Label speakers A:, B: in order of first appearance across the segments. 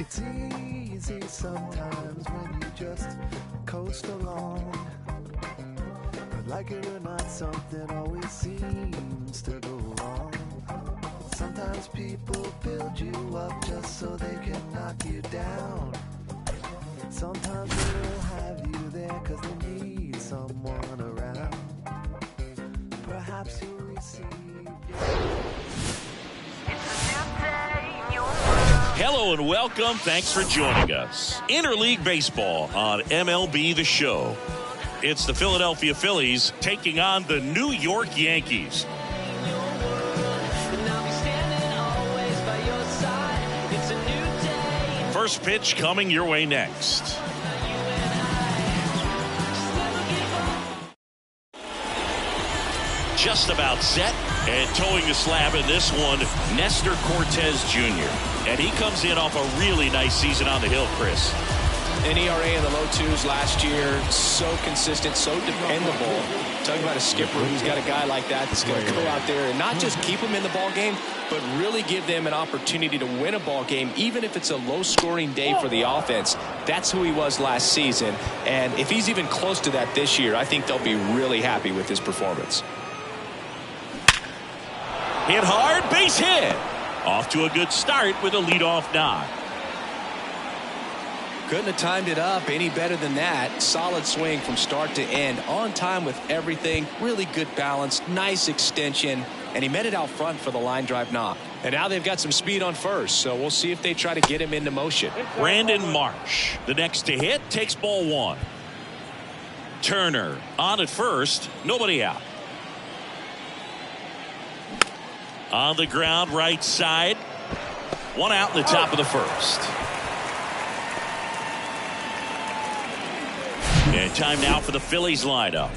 A: It's easy sometimes when you just coast along. But like it or not, something always seems to go wrong. Sometimes people build you up just so they can knock you down. Sometimes they'll have you there cause they need someone around. Perhaps you'll receive
B: Hello and welcome. Thanks for joining us. Interleague Baseball on MLB The Show. It's the Philadelphia Phillies taking on the New York Yankees. First pitch coming your way next. Just about set and towing the slab in this one, Nestor Cortes Jr. And he comes in off a really nice season on the hill, Chris.
C: An ERA in the low twos last year, so consistent, so dependable. Talking about a skipper who's got a guy like that that's going to go out there and not just keep them in the ball game, but really give them an opportunity to win a ball game, even if it's a low-scoring day for the offense. That's who he was last season, and if he's even close to that this year, I think they'll be really happy with his performance.
B: Hit hard, base hit. Off to a good start with a leadoff knock.
C: Couldn't have timed it up any better than that. Solid swing from start to end. On time with everything. Really good balance. Nice extension. And he met it out front for the line drive knock. And now they've got some speed on first. So we'll see if they try to get him into motion.
B: Brandon Marsh, the next to hit, takes ball one. Turner on at first. Nobody out. On the ground, right side. One out in the top of the first. And time now for the Phillies lineup.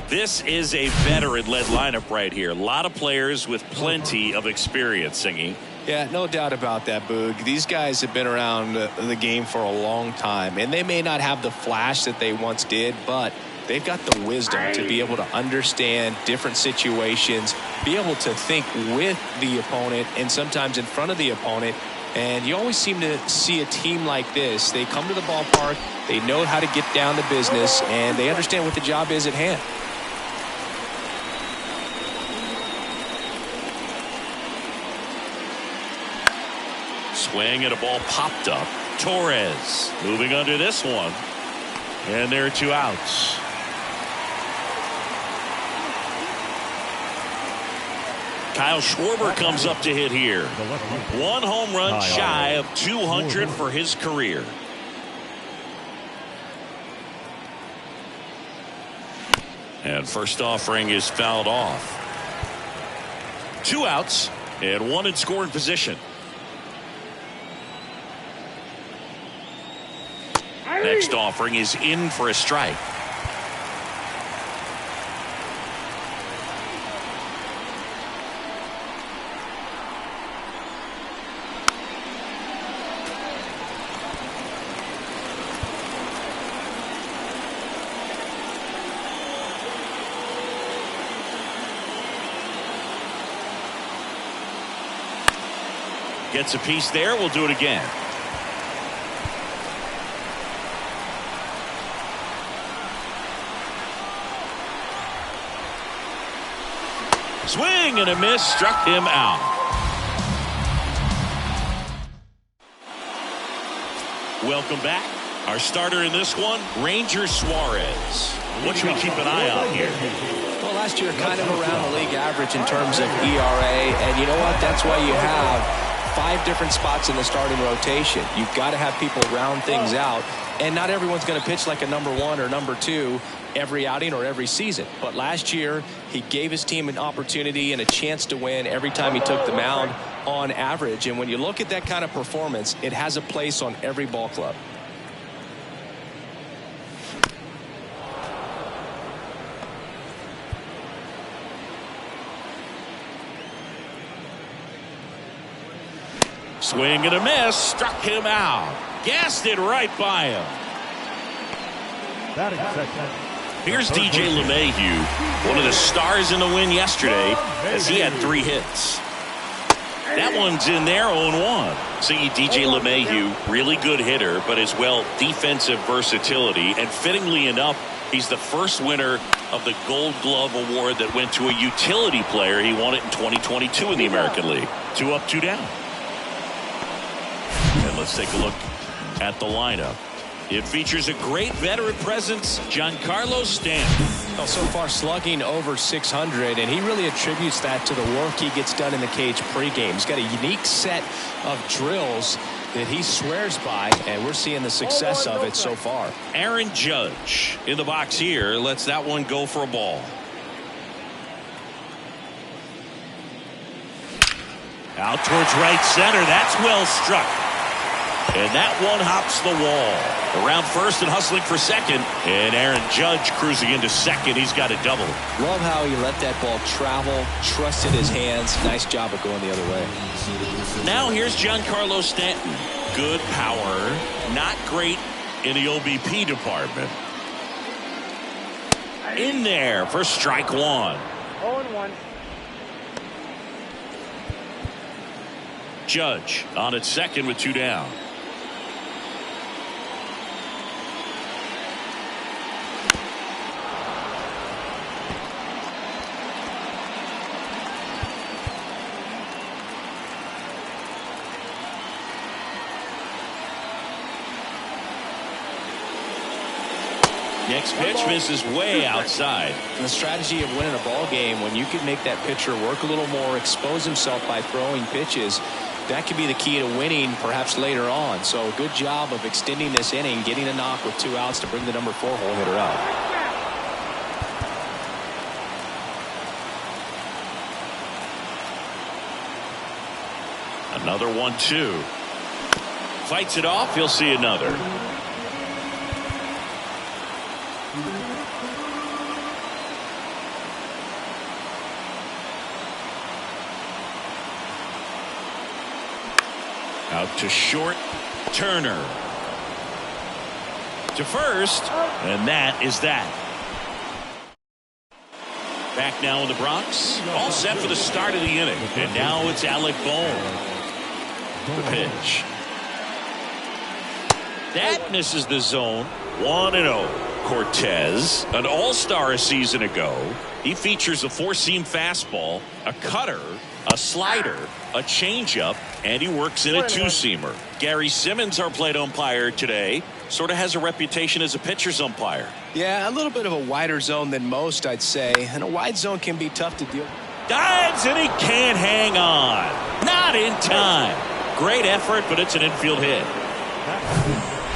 B: This is a veteran-led lineup right here. A lot of players with plenty of experience, Singy.
C: Yeah, no doubt about that, Boog. These guys have been around the game for a long time, and they may not have the flash that they once did, but they've got the wisdom to be able to understand different situations, be able to think with the opponent and sometimes in front of the opponent. And you always seem to see a team like this. They come to the ballpark, they know how to get down to business, and they understand what the job is at hand.
B: Swing and a ball popped up. Torres moving under this one. And there are two outs. Kyle Schwarber comes up to hit here. One home run shy of 200 for his career. And first offering is fouled off. Two outs and one in scoring position. Next offering is in for a strike. Gets a piece there. We'll do it again. Swing and a miss, struck him out. Welcome back. Our starter in this one, Ranger Suarez. What should we keep an eye on here?
C: Well, last year kind of around the league average in terms of ERA, and you know what? That's why you have 5 different spots in the starting rotation. You've got to have people round things out, and not everyone's going to pitch like a number 1 or number 2 every outing or every season. But last year, he gave his team an opportunity and a chance to win every time he took the mound on average. And when you look at that kind of performance, it has a place on every ball club.
B: Swing and a miss, struck him out. Gassed it right by him. Here's DJ LeMahieu, one of the stars in the win yesterday, as he had 3 hits. That one's in there, 0-1. See, DJ LeMahieu, really good hitter, but as well defensive versatility. And fittingly enough, he's the first winner of the Gold Glove Award that went to a utility player. He won it in 2022 in the American League. 2 up, 2 down. And let's take a look at the lineup. It features a great veteran presence, Giancarlo Stanton.
C: Well, so far slugging over 600, and he really attributes that to the work he gets done in the cage pregame. He's got a unique set of drills that he swears by, and we're seeing the success of it so far.
B: Aaron Judge in the box here lets that one go for a ball. Out towards right center. That's well struck. And that one hops the wall. Around first and hustling for second. And Aaron Judge cruising into second. He's got a double.
C: Love how he let that ball travel, trusted his hands. Nice job of going the other way.
B: Now here's Giancarlo Stanton. Good power. Not great in the OBP department. In there for strike one.
D: 0-1.
B: Judge on at second with 2 down. Next pitch misses way outside.
C: And the strategy of winning a ball game, when you can make that pitcher work a little more, expose himself by throwing pitches, that could be the key to winning perhaps later on. So good job of extending this inning, getting a knock with 2 outs to bring the number 4 hole hitter out.
B: Another 1-2. Fights it off. He'll see another. Out to short. Turner to first, and that is that. Back now in the Bronx, all set for the start of the inning, and now it's Alec Bohm. The pitch. That misses the zone. 1-0. Cortez, an all-star a season ago. He features a 4-seam fastball, a cutter, a slider, a changeup, and he works in a 2-seamer. Gary Simmons, our plate umpire today, sort of has a reputation as a pitcher's umpire.
C: Yeah, a little bit of a wider zone than most, I'd say. And a wide zone can be tough to deal with.
B: Dives, and he can't hang on. Not in time. Great effort, but it's an infield hit.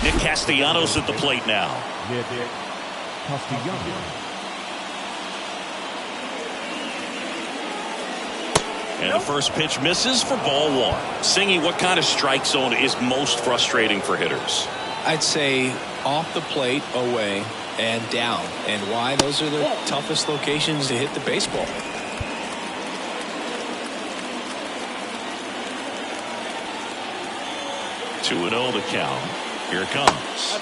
B: Nick Castellanos at the plate now.
E: Nick Castellanos.
B: And the first pitch misses for ball 1. Singy, what kind of strike zone is most frustrating for hitters?
C: I'd say off the plate, away, and down. And why? Those are the toughest locations to hit the baseball.
B: Two and 0 the count. Here it comes.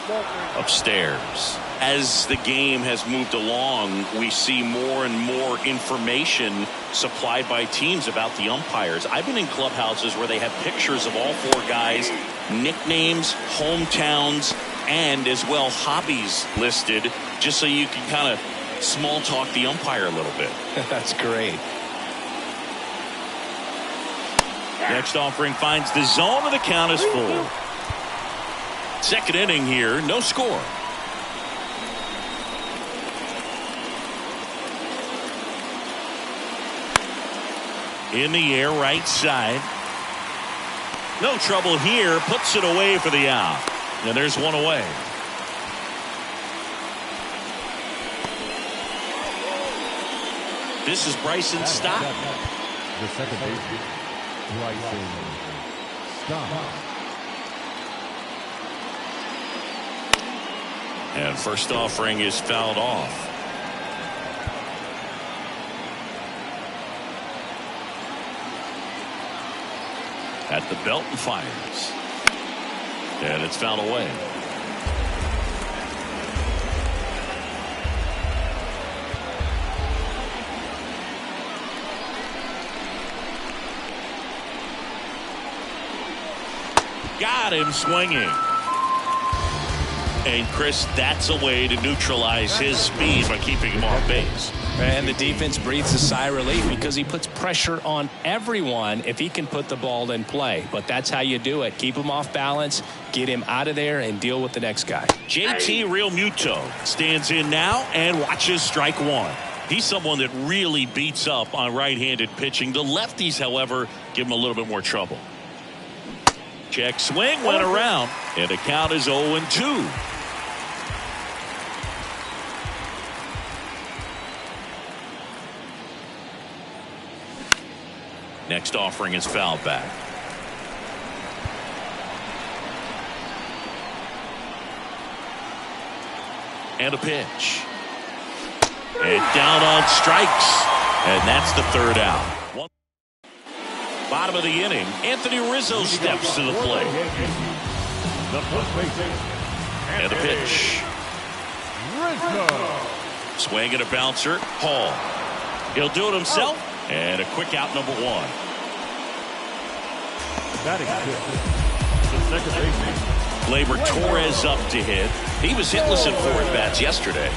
B: Upstairs. As the game has moved along, we see more and more information supplied by teams about the umpires. I've been in clubhouses where they have pictures of all 4 guys, nicknames, hometowns, and as well hobbies listed, just so you can kind of small talk the umpire a little bit.
C: That's great.
B: Next offering finds the zone, and the count is full. Second inning here, no score. In the air, right side. No trouble here. Puts it away for the out. And there's one away. This is Bryson Stott.
E: The second baseman, Bryson Stott.
B: And first offering is fouled off. At the belt and fires. And it's fouled away. Got him swinging. And Chris, that's a way to neutralize his speed by keeping him off base.
C: And the defense breathes a sigh of relief because he puts pressure on everyone if he can put the ball in play. But that's how you do it. Keep him off balance, get him out of there, and deal with the next guy.
B: JT Realmuto stands in now and watches strike one. He's someone that really beats up on right-handed pitching. The lefties, however, give him a little bit more trouble. Check swing went around, and the count is 0-2. Next offering is fouled back. And a pitch. And down on strikes. And that's the third out. Bottom of the inning, Anthony Rizzo steps to the plate. And a pitch. Swing and a bouncer. Hall. He'll do it himself. And a quick out, number one.
E: Batting fifth, the second baseman.
B: Gleyber Torres up to hit. He was hitless in 4 at-bats yesterday.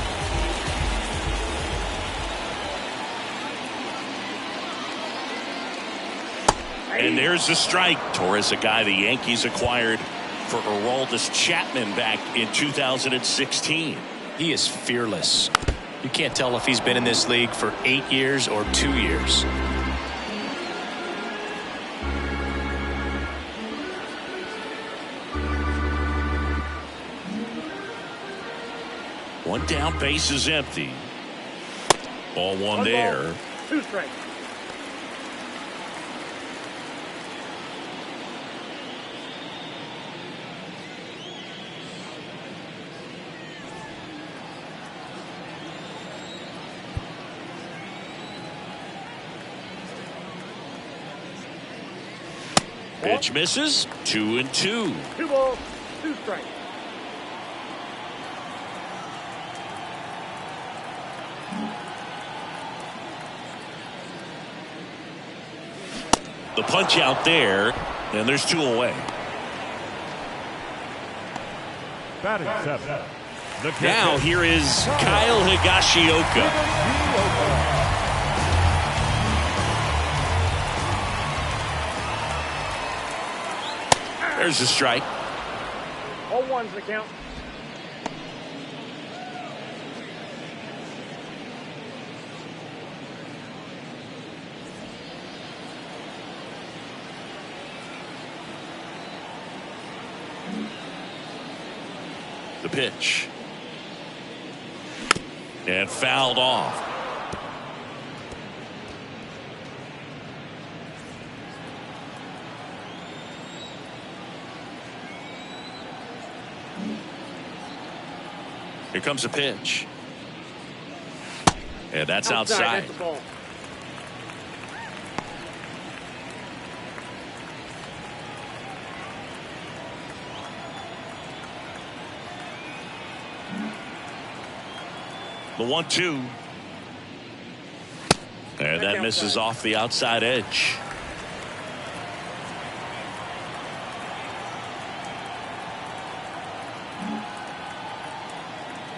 B: And there's the strike. Torres, a guy the Yankees acquired for Aroldis Chapman back in 2016.
C: He is fearless. You can't tell if he's been in this league for 8 years or 2 years.
B: One down, base is empty. Ball one there.
D: Ball, 2 strikes.
B: Pitch misses. 2-2.
D: 2 balls, 2 strikes.
B: The punch out there, and there's 2 away.
E: Batting seventh.
B: Now here is Kyle Higashioka. There's a strike.
D: All ones the count.
B: The pitch. And fouled off. Here comes a pitch. And that's outside.
D: That's the ball.
B: The 1-2. And that misses off the outside edge.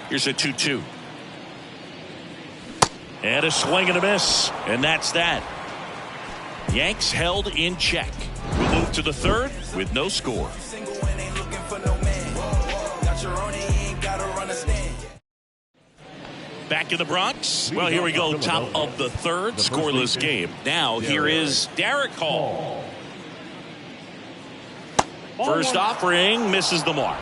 B: Here's a 2-2. And a swing and a miss. And that's that. Yanks held in check. We'll move to the third with no score. Back in the Bronx. Well, here we go. Top of the third. Scoreless game. Now, here is Derek Hall. First offering misses the mark.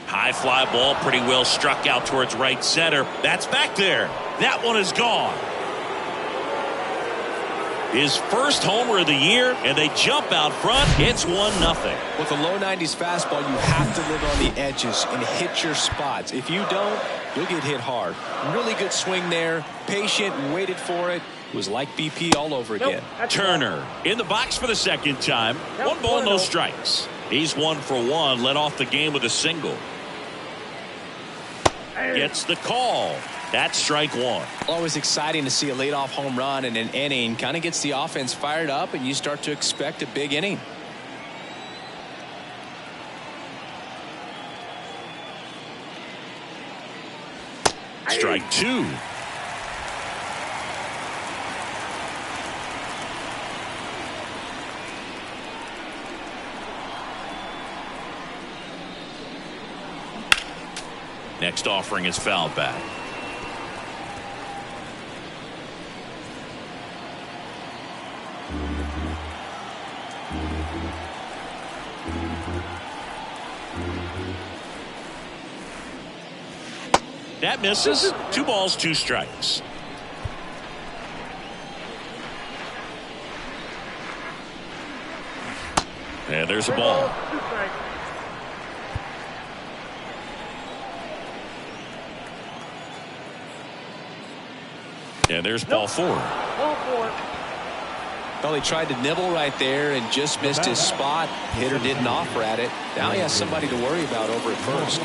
B: High fly ball, pretty well struck out towards right center. That's back there. That one is gone. His first homer of the year, and they jump out front. It's 1-0.
C: With a low 90s fastball, you have to live on the edges and hit your spots. If you don't, you'll get hit hard. Really good swing there. Patient, waited for it. It was like BP all over again.
B: Turner in the box for the second time. 1 ball, no strikes. He's 1 for 1. Led off the game with a single. gets the call. That's strike one.
C: Always exciting to see a leadoff home run in an inning. Kind of gets the offense fired up, and you start to expect a big inning.
B: Strike two. Next offering is fouled back. That misses. 2 balls, 2 strikes. And there's a ball. And there's ball 4.
C: Well, he tried to nibble right there and just missed his spot. Hitter didn't offer at it. Now he has somebody to worry about over at first.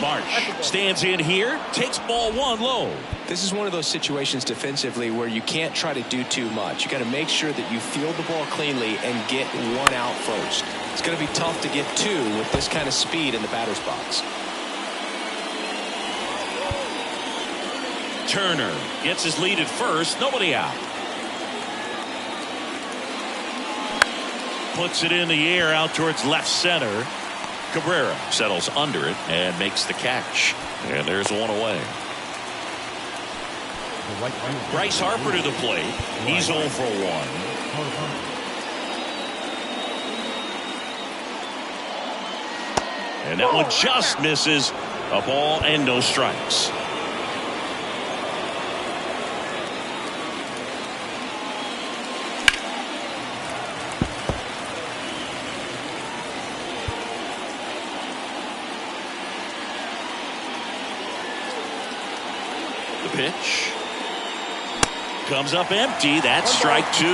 B: Marsh stands in here, takes ball 1 low.
C: This is one of those situations defensively where you can't try to do too much. You got to make sure that you field the ball cleanly and get 1 out first. It's going to be tough to get 2 with this kind of speed in the batter's box.
B: Turner gets his lead at first, nobody out. Puts it in the air out towards left center. Cabrera settles under it and makes the catch. And there's 1 away. Bryce Harper to the plate. He's 0 for 1. And that one just misses. A ball and no strikes. Pitch comes up empty. That's strike 2.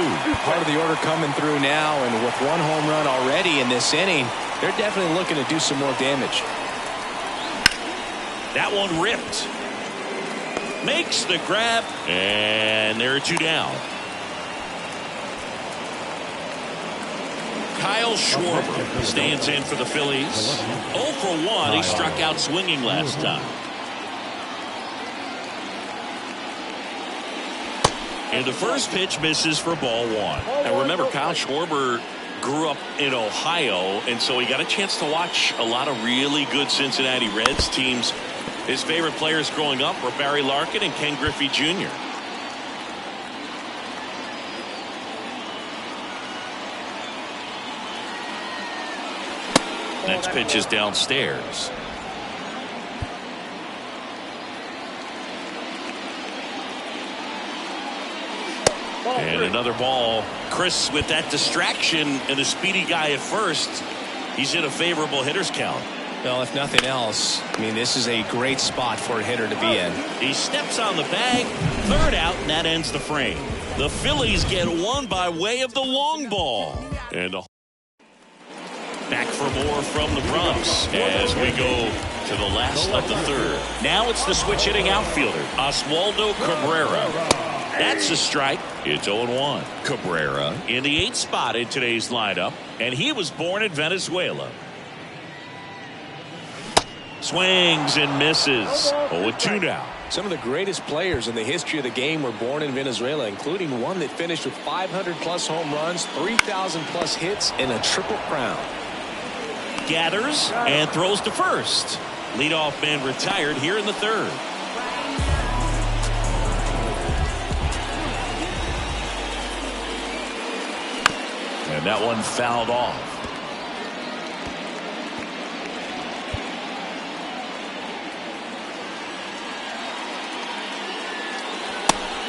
C: Part of the order coming through now, and with 1 home run already in this inning, they're definitely looking to do some more damage.
B: That one ripped. Makes the grab, and there are 2 down. Kyle Schwarber stands in for the Phillies. 0 for 1. He struck out swinging last time. And the first pitch misses for ball 1. And remember, Kyle Schwarber grew up in Ohio, and so he got a chance to watch a lot of really good Cincinnati Reds teams. His favorite players growing up were Barry Larkin and Ken Griffey Jr. Next pitch is downstairs. And another ball. Chris, with that distraction and the speedy guy at first, he's in a favorable hitter's count.
C: Well, if nothing else, I mean, this is a great spot for a hitter to be in.
B: He steps on the bag, 3rd out, and that ends the frame. The Phillies get 1 by way of the long ball. And back for more from the Bronx as we go to the last of the 3rd. Now it's the switch hitting outfielder, Oswaldo Cabrera. That's a strike. It's 0-1. Cabrera in the 8th spot in today's lineup, and he was born in Venezuela. Swings and misses. 0-2 now.
C: Some of the greatest players in the history of the game were born in Venezuela, including one that finished with 500-plus home runs, 3,000-plus hits, and a triple crown.
B: Gathers and throws to first. Leadoff man retired here in the 3rd. And that one fouled off.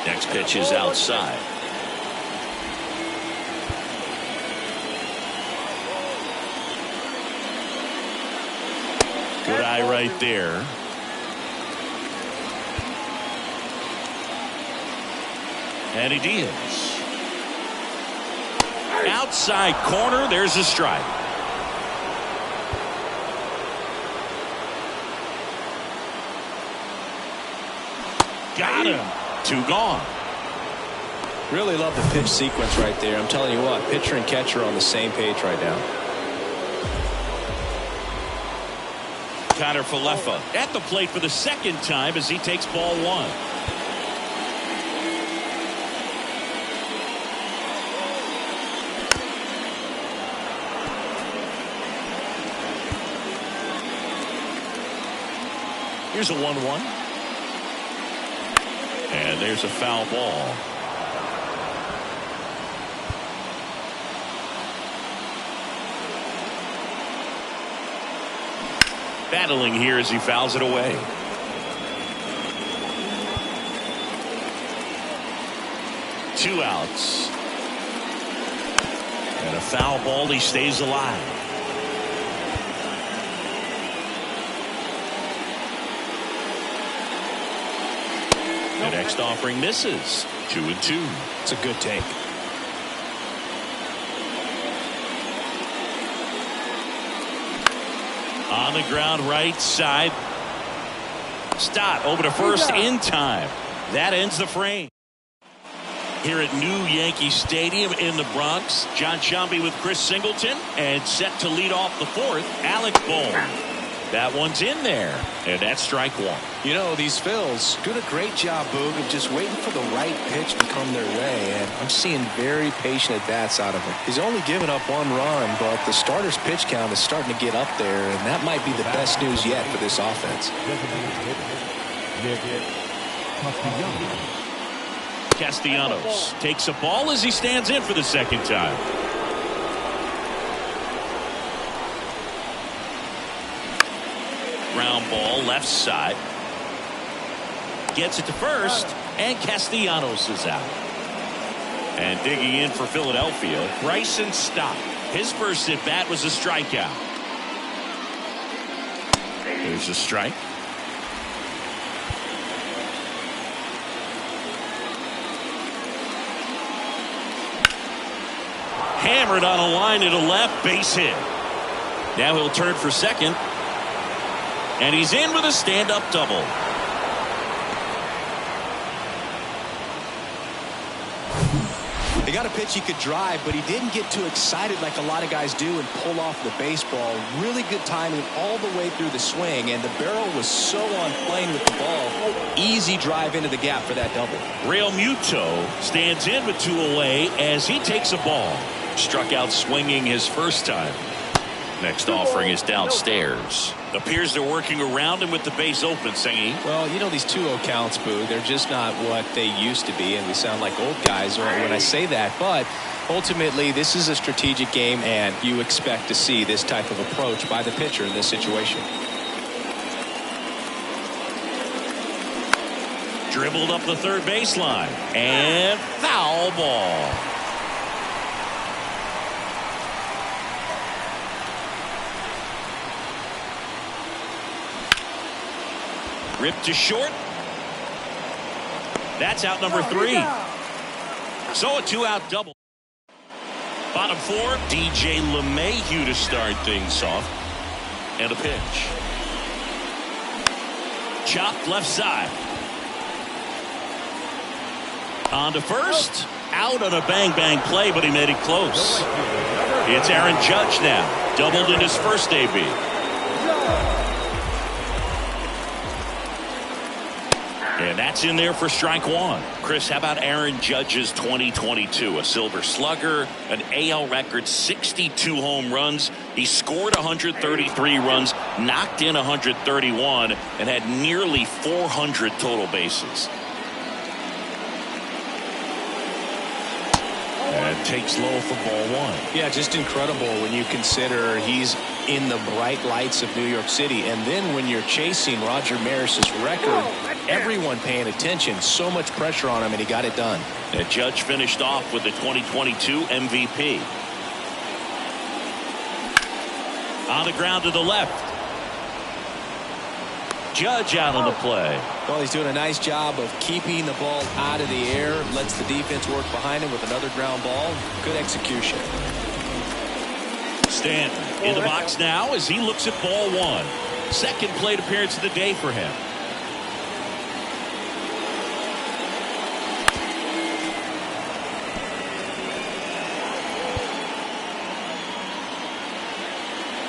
B: Next pitch is outside. Good eye right there. And he deals. Outside corner, there's a strike. Got him. 2 gone.
C: Really love the pitch sequence right there. I'm telling you what, pitcher and catcher are on the same page right now.
B: Connor Falefa at the plate for the second time as he takes ball 1. Here's a 1-1. And there's a foul ball. Battling here as he fouls it away. Two outs. And a foul ball. He stays alive. The next offering misses. 2-2.
C: It's a good take.
B: On the ground right side. Stott over to first in time. That ends the frame. Here at New Yankee Stadium in the Bronx, John Sciambi with Chris Singleton, and set to lead off the 4th, Alec Bohm. That one's in there, and that's strike 1.
C: You know, these Phils doing a great job, Boog, of just waiting for the right pitch to come their way, and I'm seeing very patient at-bats out of him. He's only given up 1 run, but the starter's pitch count is starting to get up there, and that might be the best news yet for this offense.
B: Castellanos takes a ball as he stands in for the second time. Ground ball left side. Gets it to first, and Castellanos is out. And digging in for Philadelphia, Bryson Stott. His first at bat was a strikeout. There's a strike. Hammered on a line to the left, base hit. Now he'll turn for second. And he's in with a stand-up double.
C: They got a pitch he could drive, but he didn't get too excited like a lot of guys do and pull off the baseball. Really good timing all the way through the swing, and the barrel was so on plane with the ball. Easy drive into the gap for that double.
B: Real Muto stands in with 2 away as he takes a ball. Struck out swinging his first time. Next offering is downstairs. Appears they're working around him with the base open, Singy.
C: Well, you know, these 2-0 counts, Boo, they're just not what they used to be, and we sound like old guys when I say that. But ultimately, this is a strategic game, and you expect to see this type of approach by the pitcher in this situation.
B: Dribbled up the third baseline. And foul ball. Ripped to short. That's out number 3. So a 2-out double. Bottom 4, DJ LeMahieu to start things off. And a pitch. Chopped left side. On to first. Out on a bang-bang play, but he made it close. It's Aaron Judge now. Doubled in his first AB. And that's in there for strike 1. Chris, how about Aaron Judge's 2022? A Silver Slugger, an AL record 62 home runs. He scored 133 runs, knocked in 131, and had nearly 400 total bases. And takes low for ball 1.
C: Yeah, just incredible when you consider he's in the bright lights of New York City. And then when you're chasing Roger Maris's record, everyone paying attention, so much pressure on him, and he got it done.
B: And Judge finished off with the 2022 MVP. On the ground to the left. Judge out on the play.
C: Well, he's doing a nice job of keeping the ball out of the air. Lets the defense work behind him with another ground ball. Good execution.
B: Stanton in the box now as he looks at ball 1. Second plate appearance of the day for him.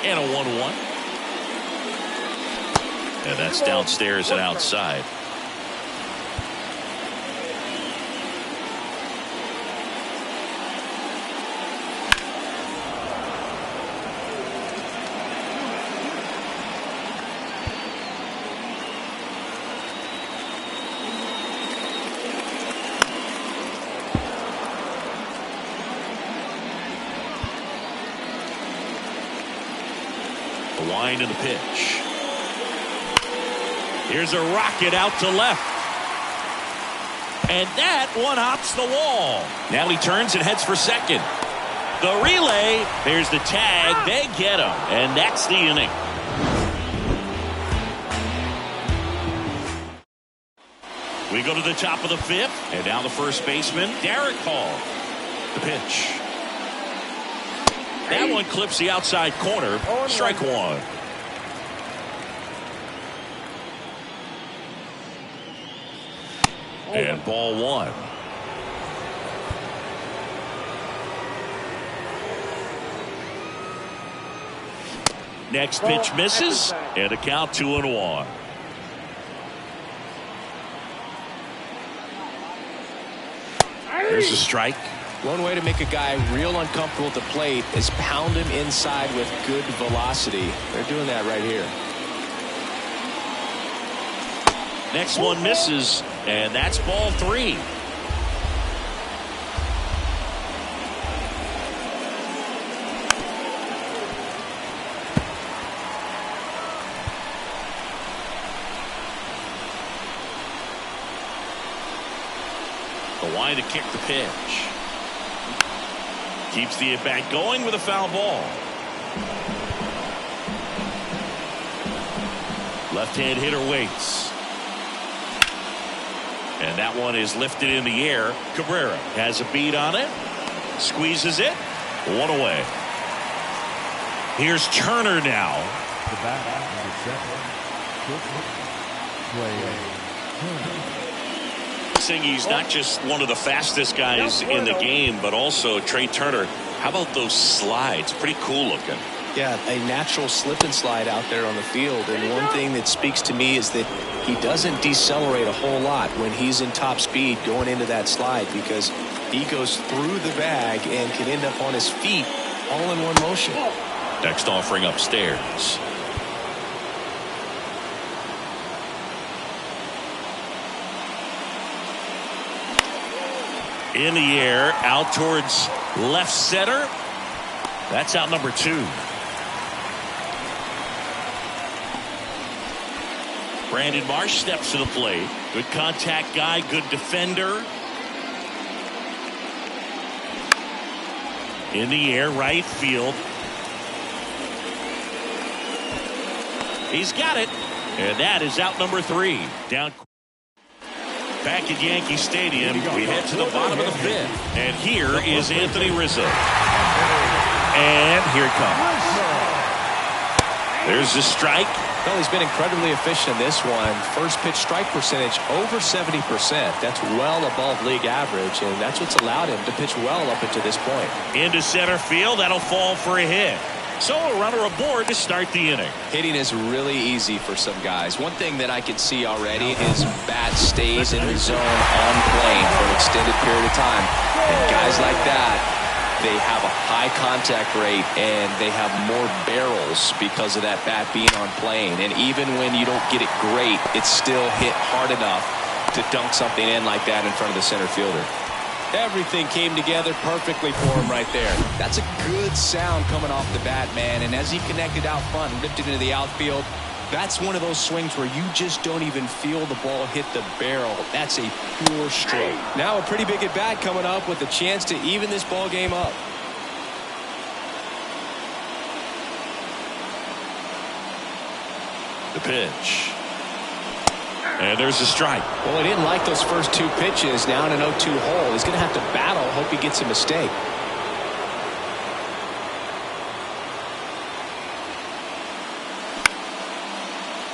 B: And a 1-1. And that's downstairs and outside. The wind of the pitch. Here's a rocket out to left. And that one hops the wall. Now he turns and heads for second. The relay. There's the tag. They get him. And that's the inning. We go to the top of the fifth. And now the first baseman, Derek Hall. The pitch. That one clips the outside corner. Strike one. And ball one. Next pitch misses. And a count 2-1. There's a strike.
C: One way to make a guy real uncomfortable at the plate is pound him inside with good velocity. They're doing that right here.
B: Next one misses, and that's ball three. The line to kick the pitch. Keeps the at-bat going with a foul ball. Left-hand hitter waits. And that one is lifted in the air. Cabrera has a beat on it. Squeezes it. One away. Here's Turner now.
E: The bat,
B: He's not just one of the fastest guys in the game, but also Trey Turner. How about those slides? Pretty cool looking.
C: Yeah, a natural slip and slide out there on the field. And one thing that speaks to me is that he doesn't decelerate a whole lot when he's in top speed going into that slide, because he goes through the bag and can end up on his feet all in one motion.
B: Next offering upstairs. In the air, out towards left center. That's out number 2. Brandon Marsh steps to the plate. Good contact guy, good defender. In the air, right field. He's got it. And that is out number 3. Down. Back at Yankee Stadium, we head to the bottom of the fifth. And here is Anthony Rizzo. And here it comes. There's the strike.
C: Well, he's been incredibly efficient in this one. First pitch strike percentage over 70%. That's well above league average, and that's what's allowed him to pitch well up until this point.
B: Into center field. That'll fall for a hit. So a runner aboard to start the inning.
C: Hitting is really easy for some guys. One thing that I can see already is bat stays in the zone on plane for an extended period of time. And guys like that, they have a high contact rate and they have more barrels because of that bat being on plane. And even when you don't get it great, it's still hit hard enough to dunk something in like that in front of the center fielder. Everything came together perfectly for him right there. That's a good sound coming off the bat, man. And as he connected out front and ripped it into the outfield, that's one of those swings where you just don't even feel the ball hit the barrel. That's a pure stroke. Now a pretty big at bat coming up with a chance to even this ball game up.
B: The pitch. And there's a strike.
C: Well, he didn't like those first 2 pitches. Now in an 0-2 hole, he's going to have to battle. Hope he gets a mistake.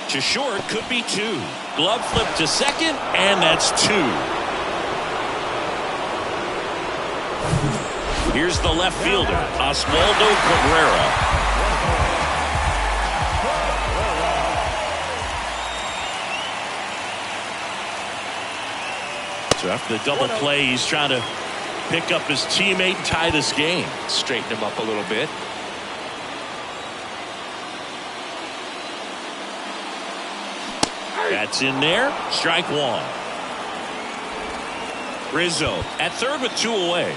B: To short, could be 2. Glove flip to second, and that's 2. Here's the left fielder, Oswaldo Cabrera. So after the double play, he's trying to pick up his teammate and tie this game.
C: Straighten him up a little bit.
B: That's in there. Strike one. Rizzo at third with 2 away.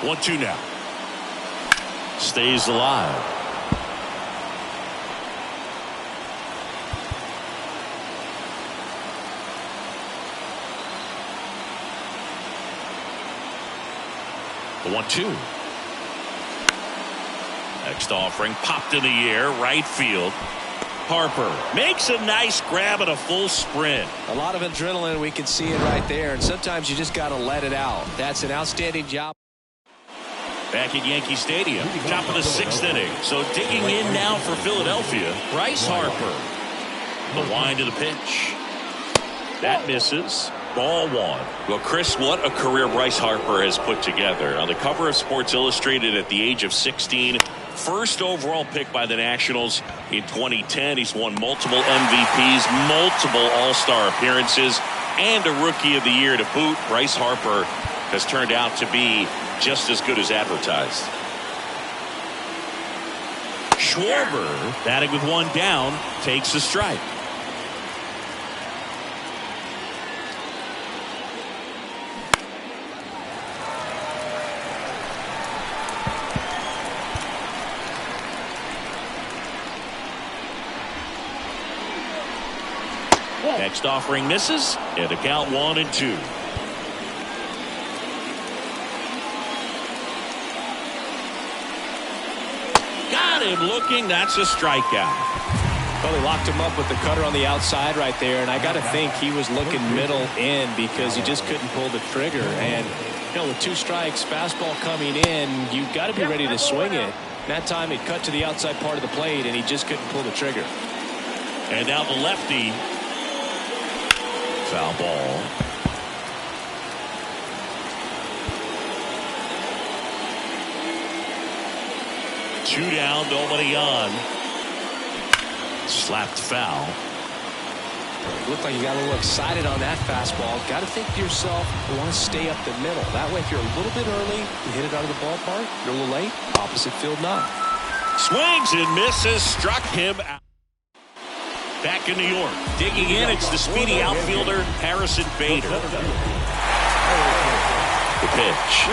B: One, two now. Stays alive. The 1-2. Next offering popped in the air, right field. Harper makes a nice grab at a full sprint.
C: A lot of adrenaline, we can see it right there, and sometimes you just got to let it out. That's an outstanding job.
B: Back at Yankee Stadium, top of the 6th inning. So digging in now for Philadelphia, Bryce Harper. The wind of the pitch. That misses. Ball one. Well, Chris, what a career Bryce Harper has put together. On the cover of Sports Illustrated at the age of 16, first overall pick by the Nationals in 2010. He's won multiple MVPs, multiple All-Star appearances, and a Rookie of the Year to boot. Bryce Harper has turned out to be just as good as advertised. Schwarber, batting with 1 down, takes a strike. Next offering misses, and a count 1-2. Got him looking. That's a strikeout.
C: Well, he locked him up with the cutter on the outside right there, and I got to think he was looking middle in because he just couldn't pull the trigger. And, you know, with 2 strikes, fastball coming in, you got to be ready to swing it. That time it cut to the outside part of the plate, and he just couldn't pull the trigger.
B: And now the lefty. Foul ball. Two down, nobody on. Slapped foul.
C: Looked like you got a little excited on that fastball. Got to think to yourself, you want to stay up the middle. That way, if you're a little bit early, you hit it out of the ballpark. You're a little late, opposite field not.
B: Swings and misses, struck him out. Back in New York, digging in, it's the speedy outfielder, Harrison Bader. The pitch.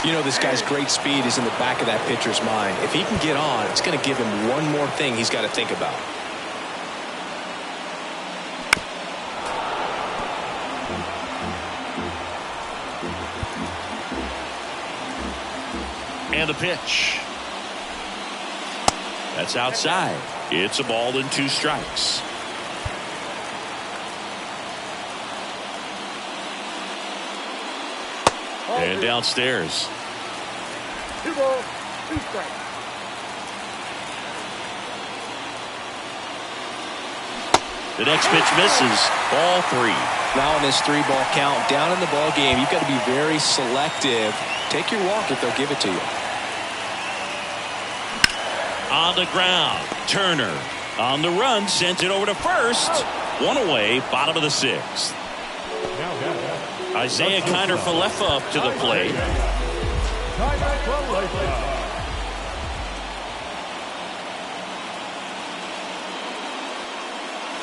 C: You know, this guy's great speed is in the back of that pitcher's mind. If he can get on, it's going to give him one more thing he's got to think about.
B: And the pitch. That's outside. It's a ball and 2 strikes. And downstairs.
D: 2 balls, 2 strikes.
B: The next pitch misses. Ball 3.
C: Now in this 3-ball count, down in the ball game, you've got to be very selective. Take your walk if they'll give it to you.
B: On the ground, Turner on the run, sent it over to first. 1 away, bottom of the 6th. Isaiah Kiner-Falefa up to the plate.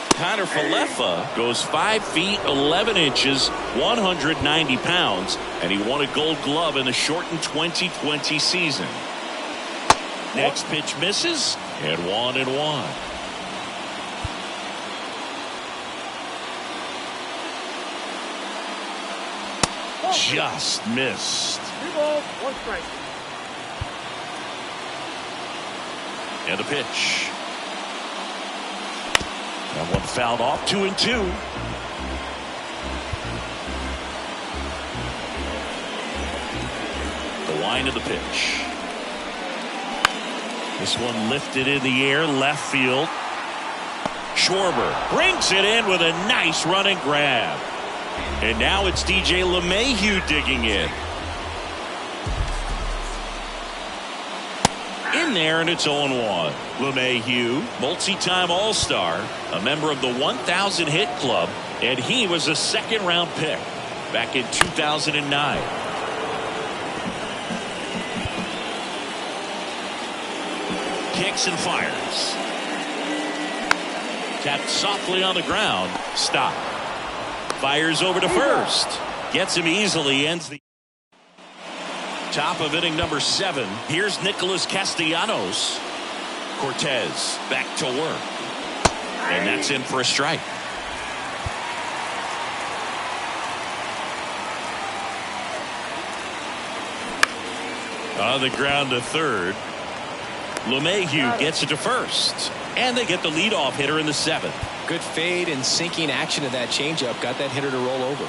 B: Kiner-Falefa goes 5 feet 11 inches, 190 pounds, and he won a Gold Glove in the shortened 2020 season. Next pitch misses, and 1-1. Just missed.
D: 2 balls, 1 strike.
B: And the pitch. That one fouled off, 2-2. The line of the pitch. This one lifted in the air, left field. Schwarber brings it in with a nice running grab. And now it's DJ LeMahieu digging in. In there, and it's 0-1. LeMahieu, multi-time All-Star, a member of the 1,000 hit club, and he was a second-round pick back in 2009. Kicks and fires. Tapped softly on the ground. Stop. Fires over to first. Gets him easily. Ends the top of inning number 7. Here's Nicholas Castellanos. Cortez back to work. And that's in for a strike. On the ground to third. LeMahieu gets it to first. And they get the leadoff hitter in the 7th.
C: Good fade and sinking action of that changeup. Got that hitter to roll over.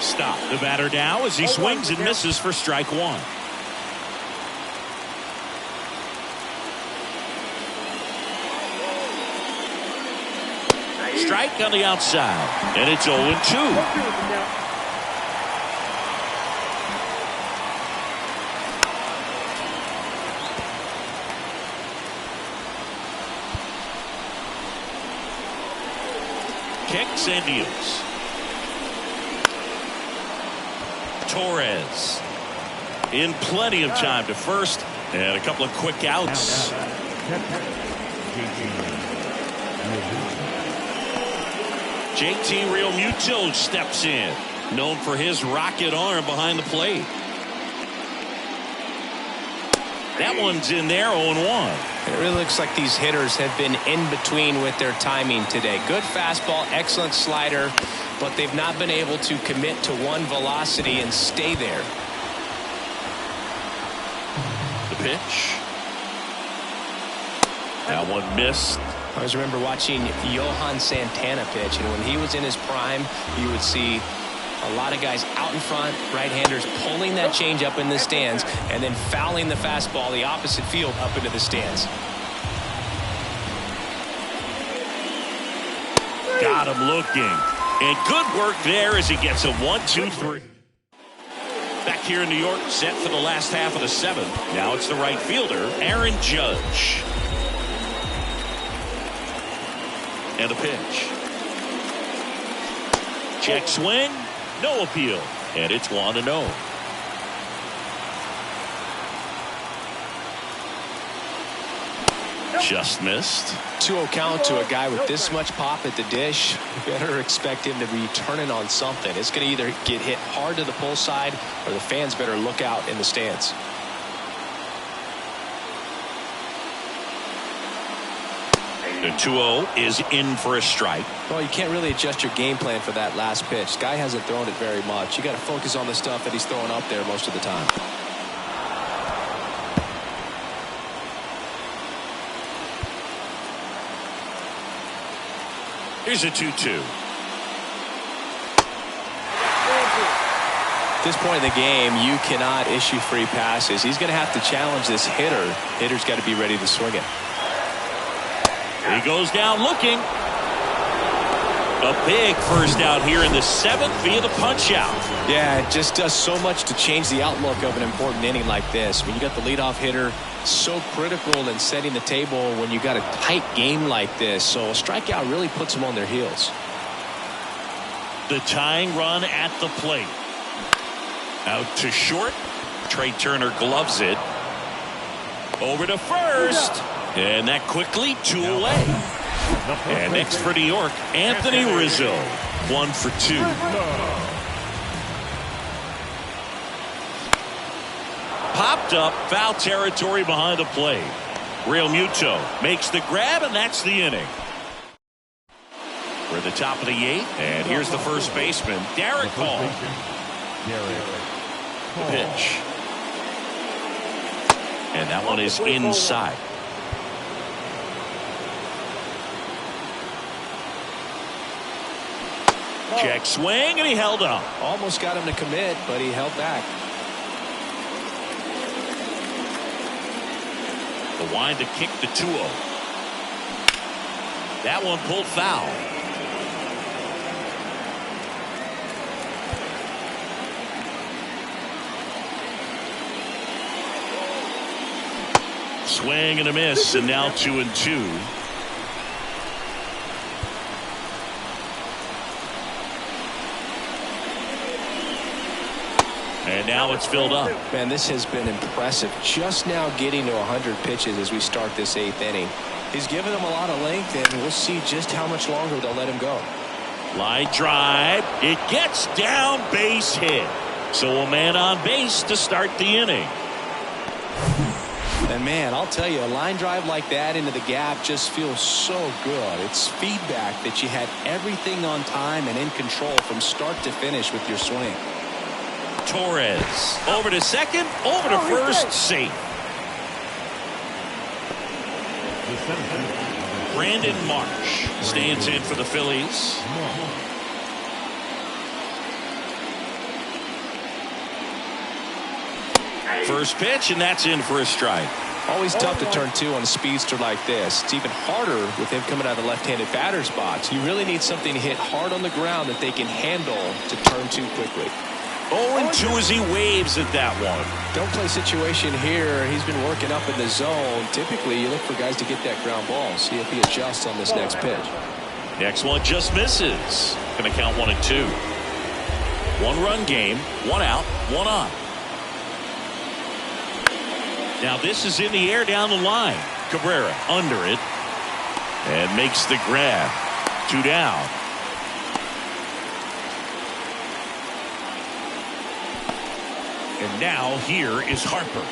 B: Stop. The batter now as he swings and misses for strike 1. Strike on the outside. And it's 0-2. Kicks and deals. Torres in plenty of time to first, and a couple of quick outs. JT Realmuto steps in, known for his rocket arm behind the plate. That one's in there, 0-1.
C: It really looks like these hitters have been in between with their timing today. Good fastball, excellent slider, but they've not been able to commit to one velocity and stay there.
B: The pitch. That one missed.
C: I always remember watching Johan Santana pitch, and when he was in his prime, you would see a lot of guys out in front, right-handers pulling that change up in the stands and then fouling the fastball the opposite field up into the stands.
B: Got him looking. And good work there as he gets a 1-2-3. Back here in New York, set for the last half of the 7th. Now it's the right fielder, Aaron Judge. And the pitch. Check swing. No appeal. And it's 1-0. Just missed.
C: 2-0 count to a guy with this much pop at the dish. You better expect him to be turning on something. It's going to either get hit hard to the pull side or the fans better look out in the stands.
B: The 2-0 is in for a strike.
C: Well, you can't really adjust your game plan for that last pitch. Guy hasn't thrown it very much. You got to focus on the stuff that he's throwing up there most of the time.
B: Here's a 2-2.
C: At this point in the game, you cannot issue free passes. He's going to have to challenge this hitter. Hitter's got to be ready to swing it.
B: He goes down looking. A big first out here in the 7th via the punch out.
C: Yeah, it just does so much to change the outlook of an important inning like this. When you got the leadoff hitter, so critical in setting the table when you got a tight game like this. So a strikeout really puts them on their heels.
B: The tying run at the plate. Out to short. Trey Turner gloves it. Over to first. And that quickly 2 away. And next for New York, Anthony Rizzo. 1 for 2. Popped up, foul territory behind the plate. Realmuto makes the grab, and that's the inning. We're at the top of the 8th, and here's the first baseman, Derek Hall. The pitch. And that one is inside. Check swing, and he held up.
C: Almost got him to commit, but he held back.
B: The wind to kick the 2-0. That one pulled foul. Swing and a miss, and now 2-2. And now it's filled up.
C: Man, this has been impressive. Just now getting to 100 pitches as we start this 8th inning. He's given them a lot of length, and we'll see just how much longer they'll let him go.
B: Line drive. It gets down, base hit. So a man on base to start the inning.
C: And man, I'll tell you, a line drive like that into the gap just feels so good. It's feedback that you had everything on time and in control from start to finish with your swing.
B: Torres over to second, over to first, safe. Brandon Marsh stands in for the Phillies. First pitch, and that's in for a strike.
C: Always tough to turn two on a speedster like this. It's even harder with him coming out of the left-handed batter's box. You really need something to hit hard on the ground that they can handle to turn two quickly.
B: 0-2 as he waves at that one.
C: Don't play situation here. He's been working up in the zone. Typically, you look for guys to get that ground ball. See if he adjusts on this next pitch.
B: Next one just misses. Going to count 1-2. 1-run game, 1 out, 1 on. Now this is in the air down the line. Cabrera under it and makes the grab. 2 down. And now here is Harper.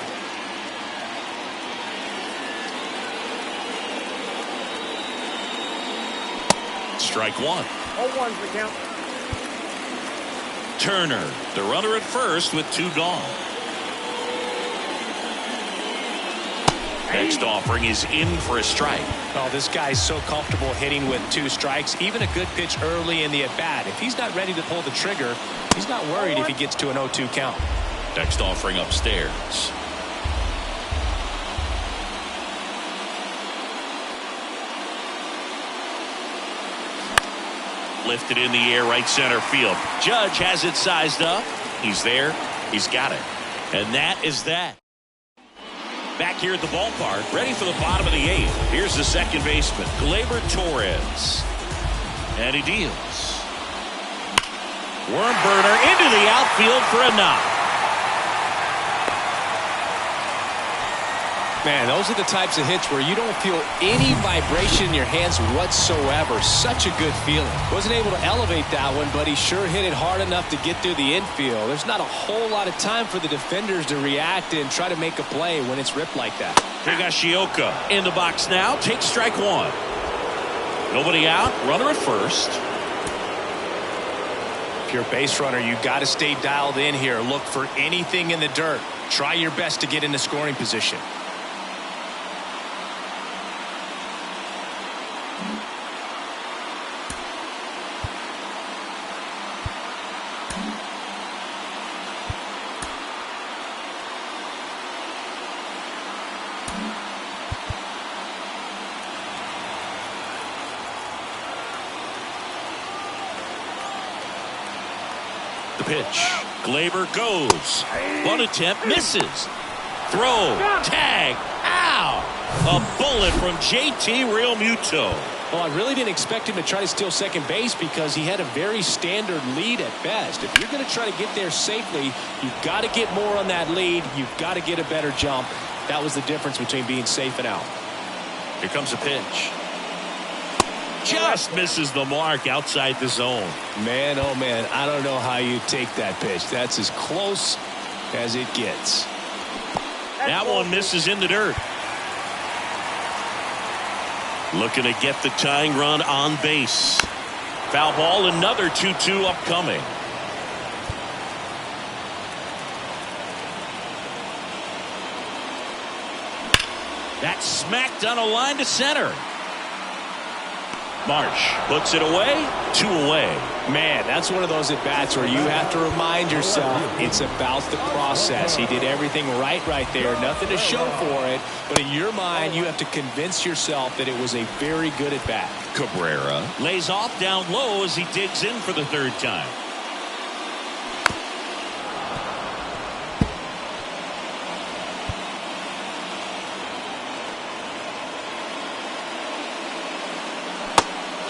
B: Strike 1.
D: 0-1's the count.
B: Turner, the runner at first with 2 gone. Next offering is in for a strike.
C: Oh, this guy's so comfortable hitting with 2 strikes. Even a good pitch early in the at-bat. If he's not ready to pull the trigger, he's not worried if he gets to an 0-2 count.
B: Next offering upstairs. Lifted in the air, right center field. Judge has it sized up. He's there. He's got it. And that is that. Back here at the ballpark, ready for the bottom of the 8th. Here's the second baseman, Gleyber Torres. And he deals. Worm burner into the outfield for a knock.
C: Man, those are the types of hits where you don't feel any vibration in your hands whatsoever. Such a good feeling. Wasn't able to elevate that one, but he sure hit it hard enough to get through the infield. There's not a whole lot of time for the defenders to react and try to make a play when it's ripped like that.
B: Higashioka in the box now. Takes strike 1. Nobody out. Runner at first.
C: If you're a base runner, you got to stay dialed in here. Look for anything in the dirt. Try your best to get into scoring position.
B: Pitch. Gleyber goes. One attempt misses. Throw. Tag. Ow. A bullet from JT Realmuto.
C: Well, I really didn't expect him to try to steal second base because he had a very standard lead at best. If you're going to try to get there safely, you've got to get more on that lead. You've got to get a better jump. That was the difference between being safe and out.
B: Here comes a pitch. Just misses the mark outside the zone.
C: Man, oh man, I don't know how you take that pitch. That's as close as it gets.
B: That one misses in the dirt. Looking to get the tying run on base. Foul ball, another 2-2 upcoming. That's smacked on a line to center. Marsh puts it away, 2 away.
C: Man, that's one of those at-bats where you have to remind yourself it's about the process. He did everything right there. Nothing to show for it. But in your mind, you have to convince yourself that it was a very good at-bat.
B: Cabrera lays off down low as he digs in for the 3rd time.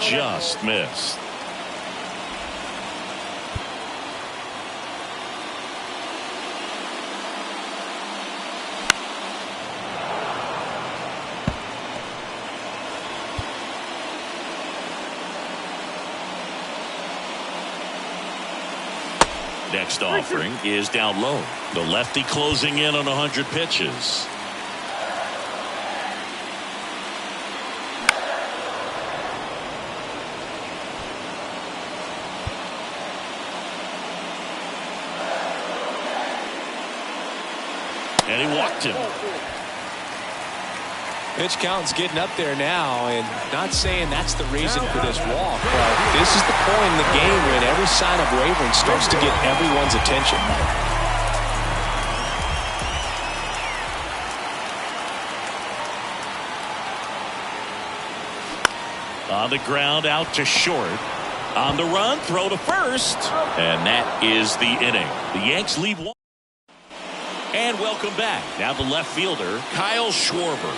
B: Just missed. Next offering is down low. The lefty closing in on 100 pitches. And he walked him.
C: Pitch count's getting up there now, and not saying that's the reason for this walk, but this is the point in the game when every sign of wavering starts to get everyone's attention.
B: On the ground, out to short. On the run, throw to first. And that is the inning. The Yanks lead 1. And welcome back. Now the left fielder, Kyle Schwarber.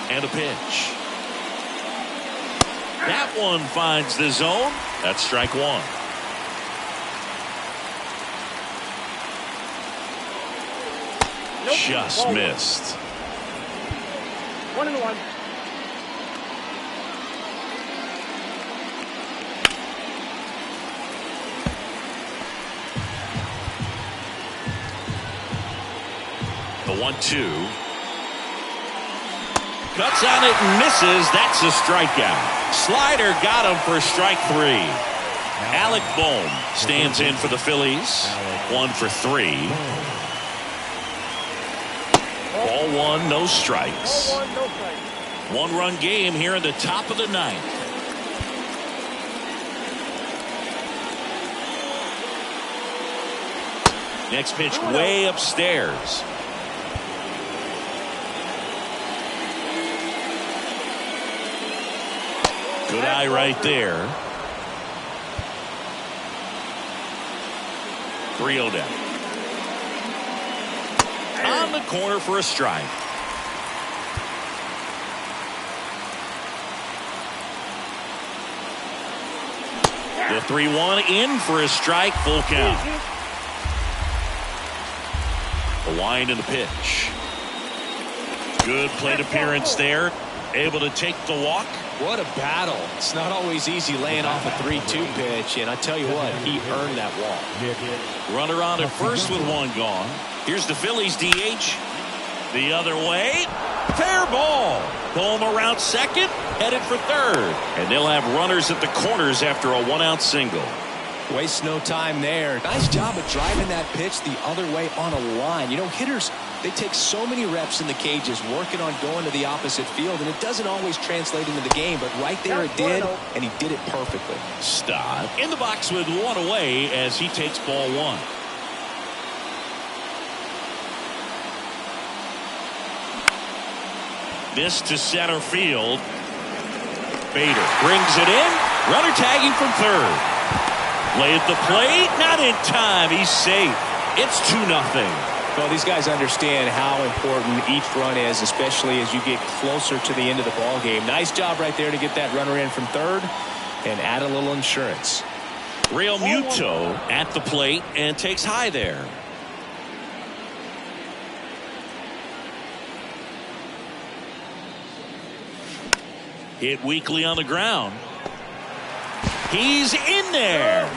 B: And a pitch. That one finds the zone. That's strike 1. Just missed.
D: 1-1.
B: The 1-2. Cuts on it and misses. That's a strikeout. Slider got him for strike 3. Alec Bohm stands in for the Phillies. 1 for 3. Ball 1, no strikes. 1-run game here in the top of the 9th. Next pitch way upstairs. Good eye right there. 3-0 down. On the corner for a strike. The 3-1 in for a strike, full count. The wind and the pitch. Good plate appearance there. Able to take the walk.
C: What a battle. It's not always easy laying off a 3-2 pitch, and I tell you what, he earned that walk.
B: Runner on at first with 1 gone. Here's the Phillies DH. The other way. Fair ball. Bohm around second, headed for third. And they'll have runners at the corners after a 1-out single.
C: Waste no time there. Nice job of driving that pitch the other way on a line. You know, hitters, they take so many reps in the cages working on going to the opposite field, and it doesn't always translate into the game, but right there it did, and he did it perfectly.
B: Stott in the box with 1 away as he takes ball 1. This to center field. Bader brings it in. Runner tagging from third. Lay at the plate. Not in time. He's safe. It's 2-0.
C: Well, these guys understand how important each run is, especially as you get closer to the end of the ball game. Nice job right there to get that runner in from third and add a little insurance.
B: Real Muto at the plate and takes high there. Hit weakly on the ground. He's in there.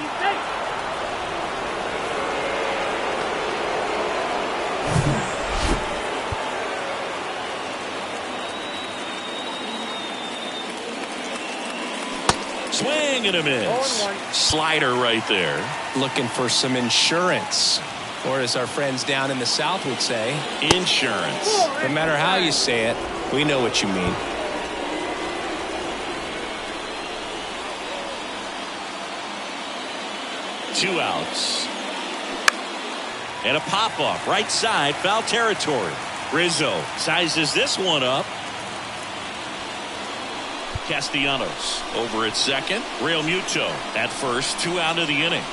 B: Swing and a miss. Slider right there.
C: Looking for some insurance, or as our friends down in the South would say,
B: insurance.
C: No matter how you say it, we know what you mean.
B: 2 outs. And a pop-up right side, foul territory. Rizzo sizes this one up. Castellanos over at second. Real Muto at first. 2 out of the inning.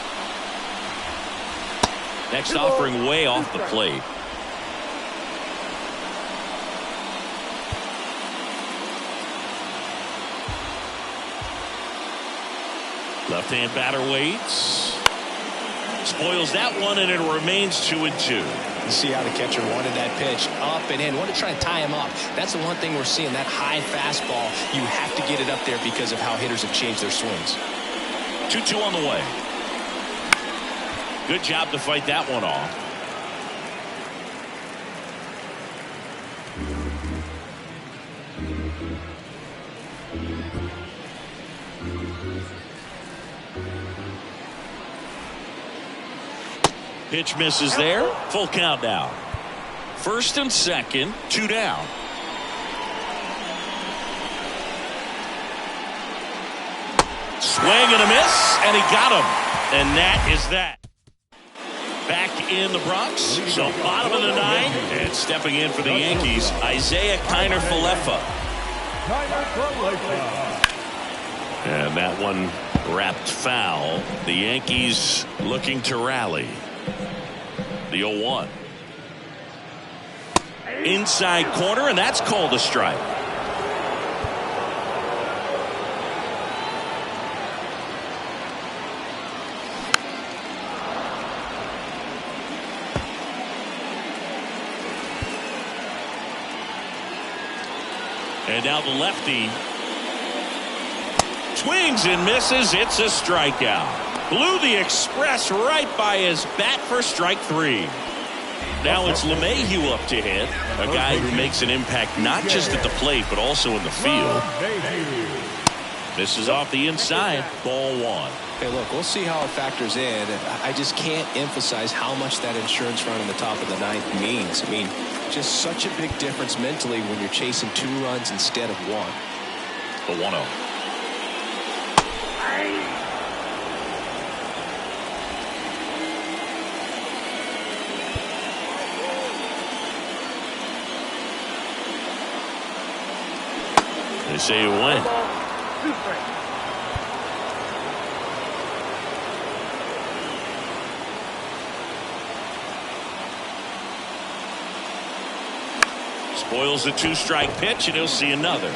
B: Next offering way off the plate. Left-hand batter waits. Spoils that one, and it remains 2-2.
C: You see how the catcher wanted that pitch up and in. Wanted to try and tie him up. That's the one thing we're seeing, that high fastball. You have to get it up there because of how hitters have changed their swings.
B: 2-2 on the way. Good job to fight that one off. Pitch misses there. Full count now. First and second, 2 down. Swing and a miss, and he got him. And that is that. Back in the Bronx, so bottom of the 9, and stepping in for the Yankees, Isaiah Kiner-Falefa. And that one wrapped foul. The Yankees looking to rally. The 0-1. Inside corner, and that's called a strike. And now the lefty swings and misses. It's a strikeout. Blew the express right by his bat for strike 3. Now it's LeMahieu up to hit. A guy who makes an impact not just at the plate but also in the field. This is off the inside. Ball 1.
C: Hey, look, we'll see how it factors in. I just can't emphasize how much that insurance run in the top of the 9th means. I mean, just such a big difference mentally when you're chasing 2 runs instead of 1.
B: The 1-0. They say you win. Spoils the 2-strike pitch, and he'll see another.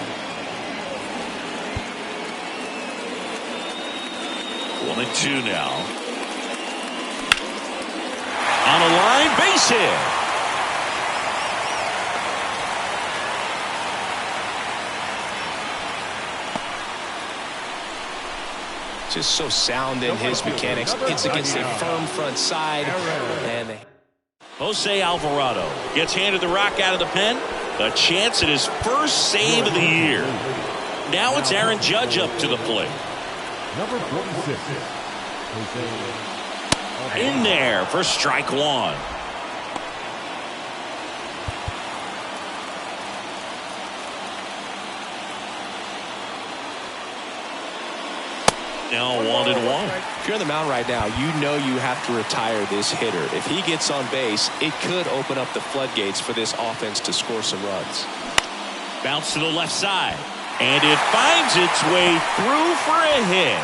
B: 1-2 now. On a line, base hit.
C: Just so sound in his mechanics. Hits against a firm front side. And
B: Jose Alvarado gets handed the rock out of the pen. A chance at his first save of the year. Now it's Aaron Judge up to the plate.
E: Number 46.
B: In there for strike 1. Now 1-1.
C: if you're on the mound right now, you know you have to retire this hitter. If he gets on base, it could open up the floodgates for this offense to score some runs.
B: Bounce to the left side. And it finds its way through for a hit.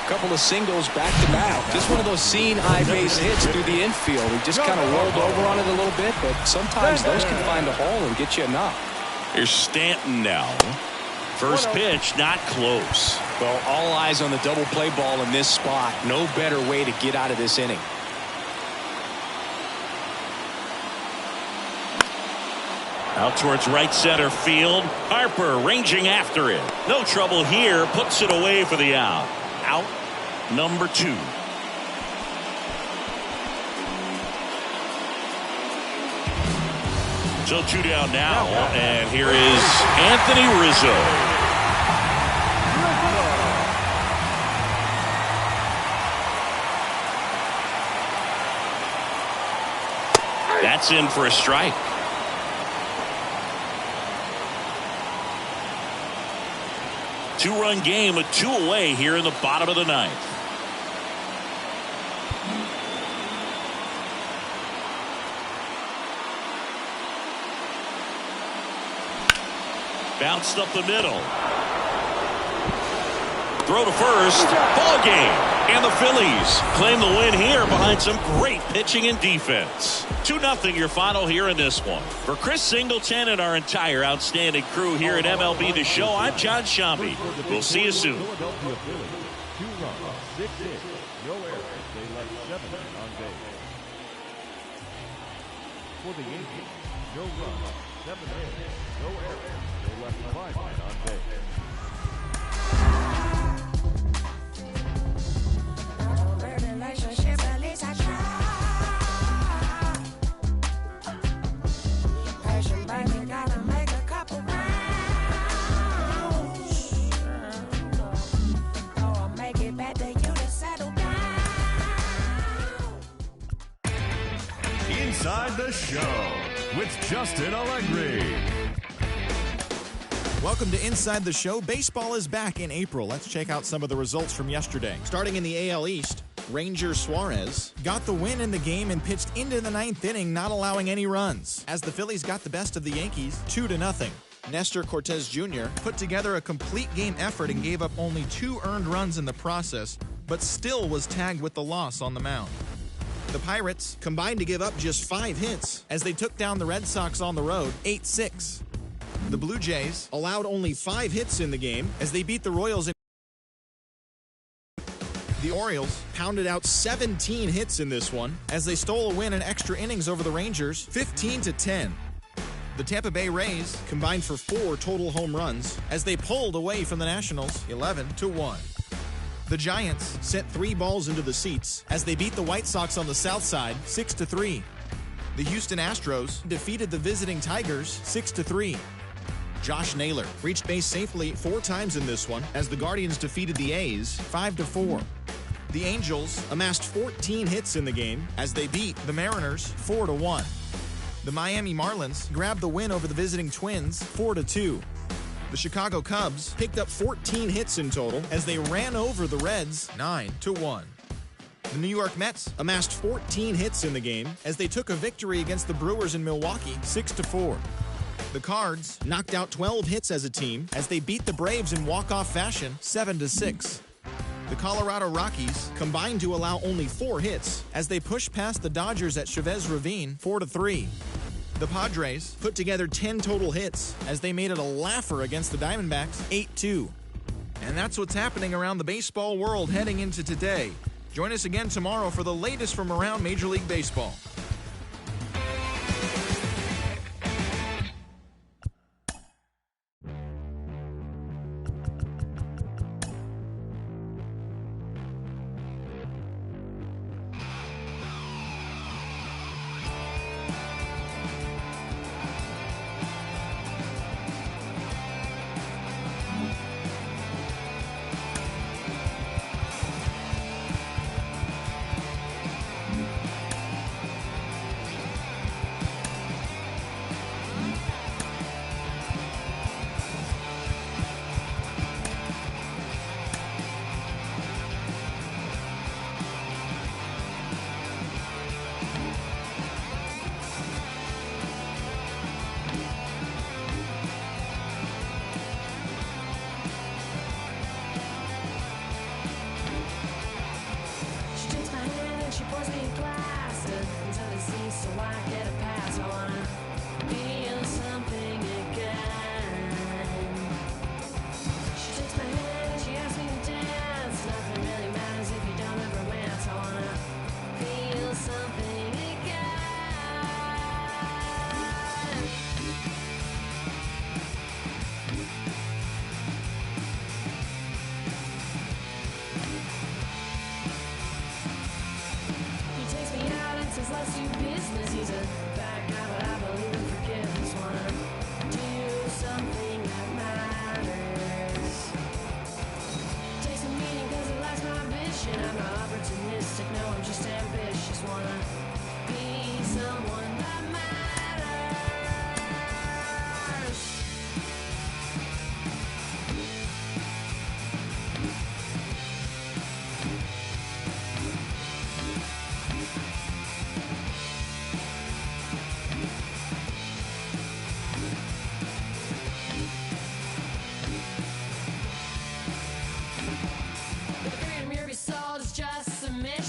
C: Couple of singles back to back. Just one of those seeing eye base hits through the infield. He just kind of rolled over on it a little bit, but sometimes those can find a hole and get you a knock.
B: Here's Stanton now. First pitch, not close.
C: Well, all eyes on the double play ball in this spot. No better way to get out of this inning.
B: Out towards right center field. Harper ranging after it. No trouble here. Puts it away for the out. Out number 2. So 2 down now, and here is Anthony Rizzo. That's in for a strike. 2-run game, a 2 away here in the bottom of the ninth. Bounced up the middle. Throw to first. Ball game. And the Phillies claim the win here behind some great pitching and defense. 2-0 your final here in this one. For Chris Singleton and our entire outstanding crew here at MLB The Show, I'm John Shambi. We'll see you soon.
E: Philadelphia Phillies, 2 runs, 6 hits, no errors. They left 7 on base. For the Yankees, no runs, 7 hits, no errors. They left 5 men on base. Inside the Show with Justin Allegri.
F: Welcome to Inside the Show. Baseball is back in April. Let's check out some of the results from yesterday. Starting in the AL East, Ranger Suarez got the win in the game and pitched into the 9th inning, not allowing any runs, as the Phillies got the best of the Yankees 2-0. Nestor Cortez Jr. put together a complete game effort and gave up only 2 earned runs in the process, but still was tagged with the loss on the mound. The Pirates combined to give up just 5 hits as they took down the Red Sox on the road 8-6. The Blue Jays allowed only 5 hits in the game as they beat the Royals. The Orioles pounded out 17 hits in this one as they stole a win in extra innings over the Rangers 15-10. The Tampa Bay Rays combined for 4 total home runs as they pulled away from the Nationals 11-1. The Giants sent 3 balls into the seats as they beat the White Sox on the south side 6-3. The Houston Astros defeated the visiting Tigers 6-3. Josh Naylor reached base safely 4 times in this one as the Guardians defeated the A's 5-4. The Angels amassed 14 hits in the game as they beat the Mariners 4-1. The Miami Marlins grabbed the win over the visiting Twins 4-2. The Chicago Cubs picked up 14 hits in total as they ran over the Reds 9-1. The New York Mets amassed 14 hits in the game as they took a victory against the Brewers in Milwaukee 6-4. The Cards knocked out 12 hits as a team as they beat the Braves in walk-off fashion 7-6. The Colorado Rockies combined to allow only 4 hits as they pushed past the Dodgers at Chavez Ravine 4-3. The Padres put together 10 total hits as they made it a laugher against the Diamondbacks 8-2. And that's what's happening around the baseball world heading into today. Join us again tomorrow for the latest from around Major League Baseball.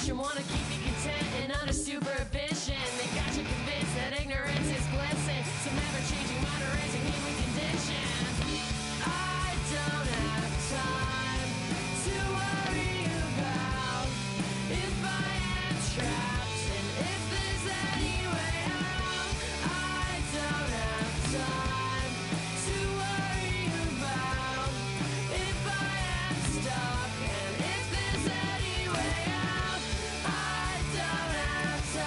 G: mission, wanna keep you content and under supervision. They got you convinced that ignorance is blessing. Some ever-changing, moderating human condition. I don't have time to worry about if I am trapped and if there's any way out. I don't have time to worry about if I am stuck and if there's any way out. I don't have time.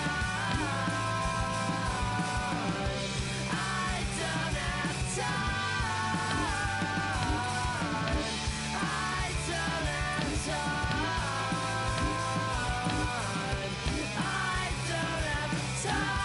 G: I don't have time. I don't have time. I don't have time.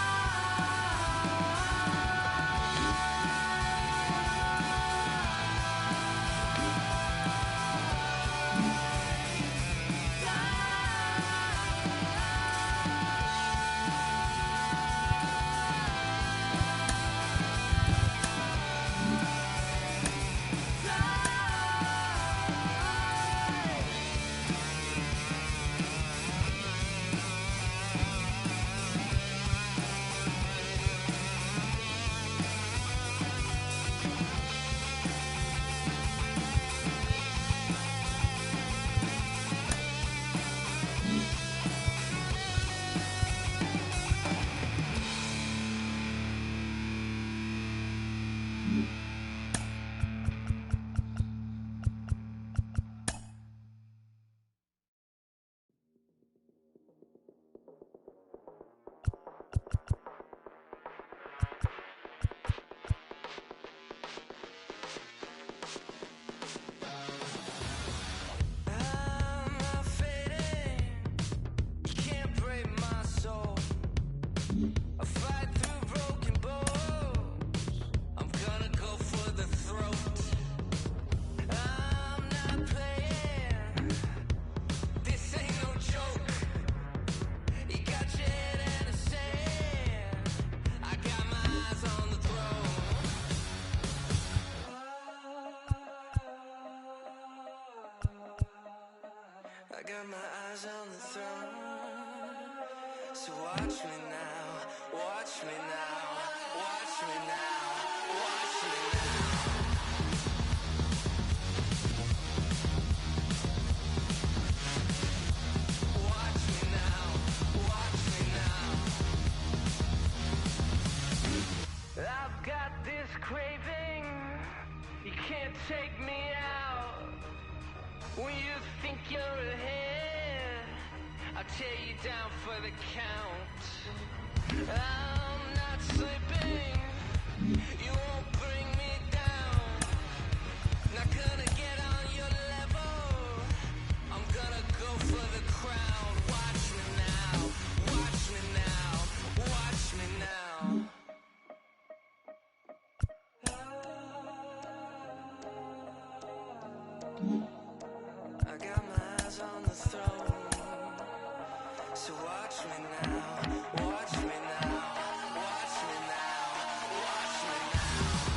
G: I'm not fading. You can't break my soul. I fight through broken bones. I'm gonna go for the throat. I'm not playing. This ain't no joke. You got your head in the sand. I got my eyes on the throne. I got my eyes on the throne. So watch me now, watch me now, watch me now, watch me now. Watch me now, watch me now. I've got this craving, you can't take me out. When you think you're ahead, I'll tear you down for the count. I'm not slipping, you won't bring me down. Not gonna get on your level, I'm gonna go for the crown. Watch me now, watch me now, watch me now. I got my eyes on the throne. So watch me now, watch me now, watch me now, watch me now.